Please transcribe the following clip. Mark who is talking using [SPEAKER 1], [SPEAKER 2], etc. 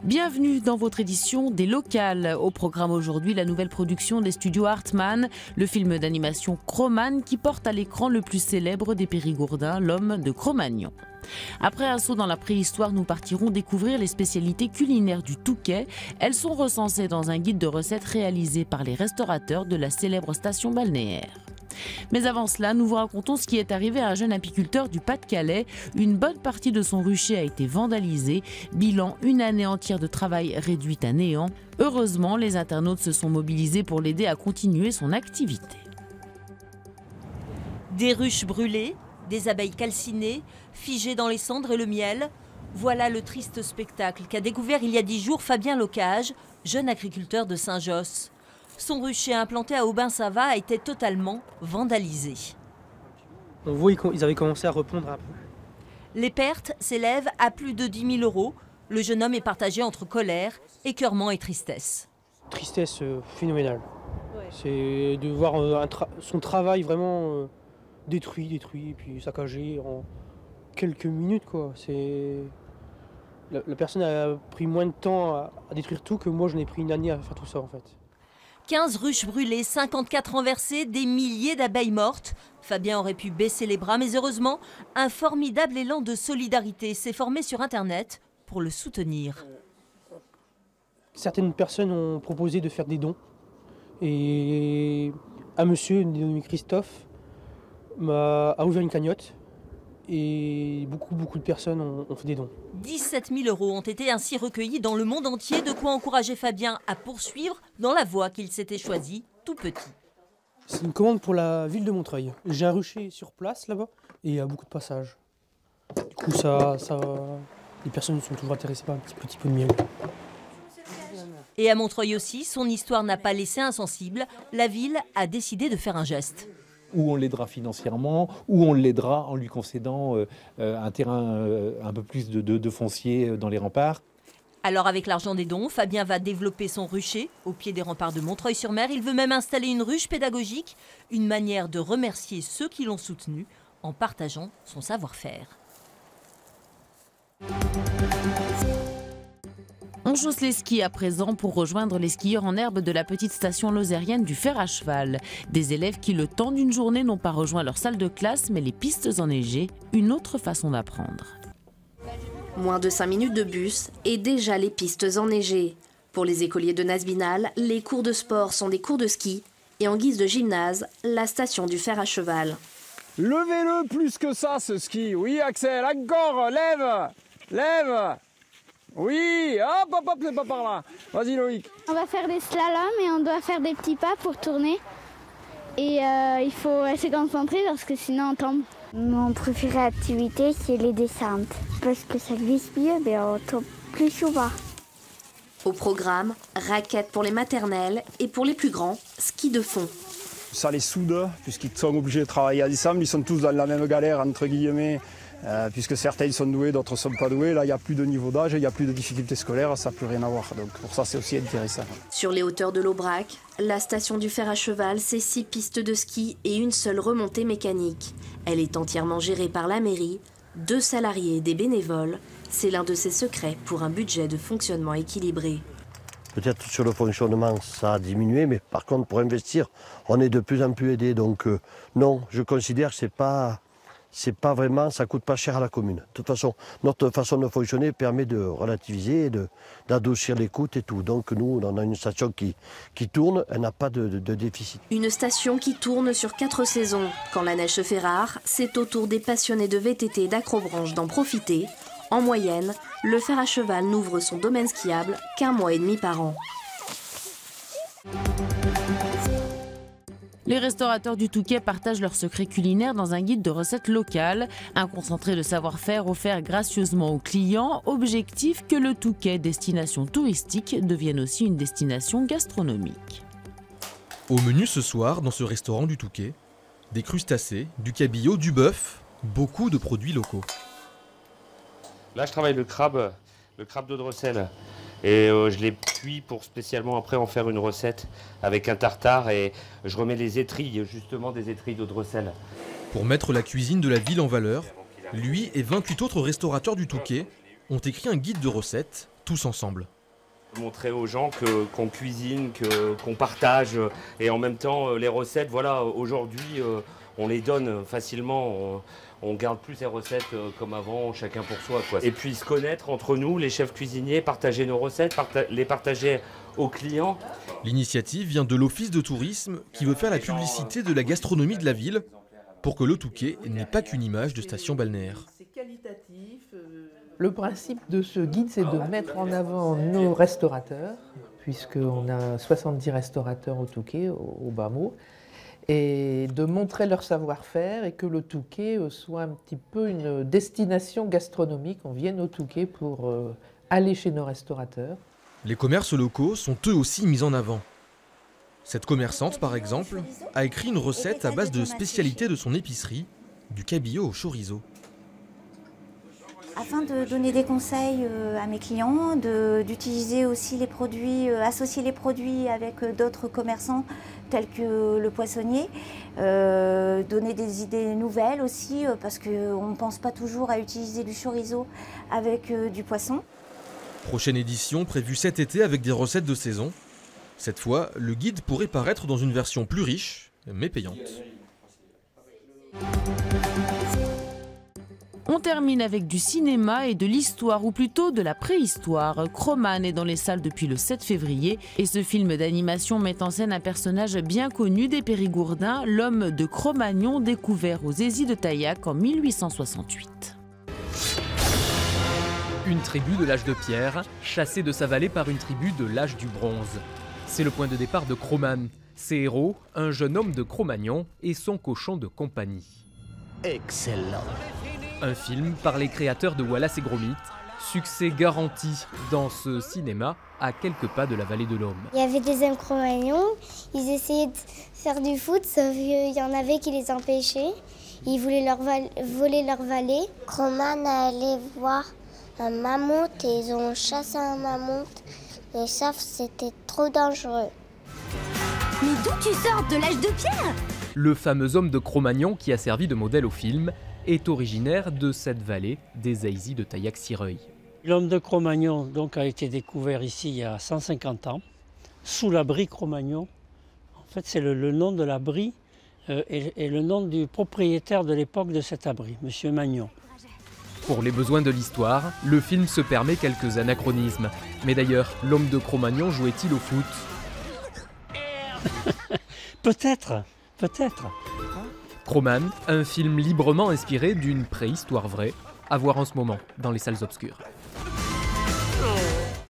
[SPEAKER 1] Bienvenue dans votre édition des Locales. Au programme aujourd'hui, la nouvelle production des studios Hartmann, le film d'animation Cro-Man qui porte à l'écran le plus célèbre des Périgourdins, l'homme de Cro-Magnon. Après un saut dans la préhistoire, nous partirons découvrir les spécialités culinaires du Touquet. Elles sont recensées dans un guide de recettes réalisé par les restaurateurs de la célèbre station balnéaire. Mais avant cela, nous vous racontons ce qui est arrivé à un jeune apiculteur du Pas-de-Calais. Une bonne partie de son rucher a été vandalisée. Bilan, une année entière de travail réduite à néant. Heureusement, les internautes se sont mobilisés pour l'aider à continuer son activité.
[SPEAKER 2] Des ruches brûlées, des abeilles calcinées, figées dans les cendres et le miel. Voilà le triste spectacle qu'a découvert il y a 10 jours Fabien Locage, jeune agriculteur de Saint-Josse. Son rucher implanté à Aubin-ça-va était totalement vandalisé.
[SPEAKER 3] On voit qu'ils avaient commencé à repondre un peu.
[SPEAKER 2] Les pertes s'élèvent à plus de 10 000 €. Le jeune homme est partagé entre colère, écœurement et tristesse.
[SPEAKER 3] Tristesse phénoménale. Ouais. C'est de voir son travail vraiment détruit, et puis saccagé en quelques minutes, quoi. La personne a pris moins de temps à détruire tout que moi je n'ai pris une année à faire tout ça en fait.
[SPEAKER 2] 15 ruches brûlées, 54 renversées, des milliers d'abeilles mortes. Fabien aurait pu baisser les bras, mais heureusement, un formidable élan de solidarité s'est formé sur Internet pour le soutenir.
[SPEAKER 3] Certaines personnes ont proposé de faire des dons. Et un monsieur dénommé Christophe a ouvert une cagnotte. Et beaucoup de personnes ont fait des dons.
[SPEAKER 2] 17 000 € ont été ainsi recueillis dans le monde entier, de quoi encourager Fabien à poursuivre dans la voie qu'il s'était choisie tout petit.
[SPEAKER 3] C'est une commande pour la ville de Montreuil. J'ai un rucher sur place là-bas et il y a beaucoup de passages. Du coup, les personnes sont toujours intéressées par un petit peu de miel.
[SPEAKER 2] Et à Montreuil aussi, son histoire n'a pas laissé insensible. La ville a décidé de faire un geste.
[SPEAKER 4] Ou on l'aidera financièrement, ou on l'aidera en lui concédant un terrain, un peu plus de foncier dans les remparts.
[SPEAKER 2] Alors avec l'argent des dons, Fabien va développer son rucher au pied des remparts de Montreuil-sur-Mer. Il veut même installer une ruche pédagogique, une manière de remercier ceux qui l'ont soutenu en partageant son savoir-faire.
[SPEAKER 1] On chausse les skis à présent pour rejoindre les skieurs en herbe de la petite station lozérienne du Fer à Cheval. Des élèves qui, le temps d'une journée, n'ont pas rejoint leur salle de classe, mais les pistes enneigées, une autre façon d'apprendre.
[SPEAKER 5] Moins de 5 minutes de bus et déjà les pistes enneigées. Pour les écoliers de Nasbinal, les cours de sport sont des cours de ski et en guise de gymnase, la station du Fer à Cheval.
[SPEAKER 6] Levez-le plus que ça, ce ski. Oui, Axel, encore, lève. Oui, hop, c'est pas par là. Vas-y, Loïc.
[SPEAKER 7] On va faire des slaloms et on doit faire des petits pas pour tourner. Et il faut rester concentré parce que sinon on tombe.
[SPEAKER 8] Mon préféré activité, c'est les descentes. Parce que ça glisse mieux, mais on tombe plus souvent.
[SPEAKER 5] Au programme, raquettes pour les maternelles et pour les plus grands, ski de fond.
[SPEAKER 6] Ça les soude, puisqu'ils sont obligés de travailler ensemble. Ils sont tous dans la même galère, entre guillemets. Puisque certains sont doués, d'autres ne sont pas doués. Là, il n'y a plus de niveau d'âge, il n'y a plus de difficultés scolaires, ça n'a plus rien à voir. Donc pour ça, c'est aussi intéressant.
[SPEAKER 5] Sur les hauteurs de l'Aubrac, la station du Fer à Cheval, c'est 6 pistes de ski et une seule remontée mécanique. Elle est entièrement gérée par la mairie, 2 salariés et des bénévoles. C'est l'un de ses secrets pour un budget de fonctionnement équilibré.
[SPEAKER 9] Peut-être sur le fonctionnement, ça a diminué, mais par contre, pour investir, on est de plus en plus aidé. Donc non, je considère que c'est pas vraiment, ça coûte pas cher à la commune. De toute façon, notre façon de fonctionner permet de relativiser, d'adoucir les coûts et tout. Donc nous, on a une station qui tourne, elle n'a pas de déficit.
[SPEAKER 5] Une station qui tourne sur 4 saisons. Quand la neige se fait rare, c'est au tour des passionnés de VTT et d'acrobranche d'en profiter. En moyenne, le Fer à Cheval n'ouvre son domaine skiable qu'1 mois et demi par an.
[SPEAKER 1] Les restaurateurs du Touquet partagent leurs secrets culinaires dans un guide de recettes locales. Un concentré de savoir-faire offert gracieusement aux clients. Objectif que le Touquet, destination touristique, devienne aussi une destination gastronomique.
[SPEAKER 10] Au menu ce soir, dans ce restaurant du Touquet, des crustacés, du cabillaud, du bœuf, beaucoup de produits locaux.
[SPEAKER 11] Là, je travaille le crabe de Dressel. Et je les cuis pour spécialement après en faire une recette avec un tartare et je remets les étrilles, justement des étrilles de Dressel.
[SPEAKER 10] Pour mettre la cuisine de la ville en valeur, lui et 28 autres restaurateurs du Touquet ont écrit un guide de recettes, tous ensemble.
[SPEAKER 11] Montrer aux gens qu'on cuisine, qu'on partage, et en même temps les recettes, voilà, aujourd'hui on les donne facilement, on garde plus ces recettes comme avant, chacun pour soi, quoi. Et puis se connaître entre nous, les chefs cuisiniers, partager nos recettes, les partager aux clients.
[SPEAKER 10] L'initiative vient de l'Office de tourisme qui veut faire la publicité de la gastronomie de la ville pour que le Touquet n'ait pas qu'une image de station balnéaire.
[SPEAKER 12] C'est qualitatif. Le principe de ce guide, c'est de mettre en avant nos restaurateurs, puisqu'on a 70 restaurateurs au Touquet, au Bas-Mot, et de montrer leur savoir-faire et que le Touquet soit un petit peu une destination gastronomique. On vienne au Touquet pour aller chez nos restaurateurs.
[SPEAKER 10] Les commerces locaux sont eux aussi mis en avant. Cette commerçante, par exemple, a écrit une recette à base de spécialités de son épicerie, du cabillaud au chorizo.
[SPEAKER 13] Afin de donner des conseils à mes clients, d'utiliser aussi les produits, associer les produits avec d'autres commerçants tels que le poissonnier, donner des idées nouvelles aussi parce qu'on ne pense pas toujours à utiliser du chorizo avec du poisson.
[SPEAKER 10] Prochaine édition prévue cet été avec des recettes de saison. Cette fois, le guide pourrait paraître dans une version plus riche, mais payante.
[SPEAKER 1] On termine avec du cinéma et de l'histoire, ou plutôt de la préhistoire. Cro-Man est dans les salles depuis le 7 février et ce film d'animation met en scène un personnage bien connu des Périgourdins, l'homme de Cro-Magnon découvert aux Aisies de Taillac en 1868.
[SPEAKER 14] Une tribu de l'âge de pierre, chassée de sa vallée par une tribu de l'âge du bronze. C'est le point de départ de Cro-Man. Ses héros, un jeune homme de Cro-Magnon et son cochon de compagnie.
[SPEAKER 15] Excellent.
[SPEAKER 14] Un film par les créateurs de Wallace et Gromit, succès garanti dans ce cinéma à quelques pas de la vallée de l'Homme.
[SPEAKER 8] Il y avait des hommes Cro-Magnon, ils essayaient de faire du foot, sauf qu'il y en avait qui les empêchaient. Ils voulaient voler leur vallée.
[SPEAKER 16] Cro-Man allait voir un mammouth et ils ont chassé un mammouth, mais sauf c'était trop dangereux.
[SPEAKER 17] Mais d'où tu sors de l'âge de pierre?
[SPEAKER 14] Le fameux homme de Cro-Magnon qui a servi de modèle au film est originaire de cette vallée des Aisies de Taillac-Sireuil.
[SPEAKER 3] L'homme de Cro-Magnon donc, a été découvert ici il y a 150 ans, sous l'abri Cro-Magnon. En fait, c'est le nom de l'abri et le nom du propriétaire de l'époque de cet abri, M. Magnon.
[SPEAKER 14] Pour les besoins de l'histoire, le film se permet quelques anachronismes. Mais d'ailleurs, l'homme de Cro-Magnon jouait-il au foot?
[SPEAKER 3] Peut-être, peut-être.
[SPEAKER 14] Cro-Man, un film librement inspiré d'une préhistoire vraie, à voir en ce moment dans les salles obscures.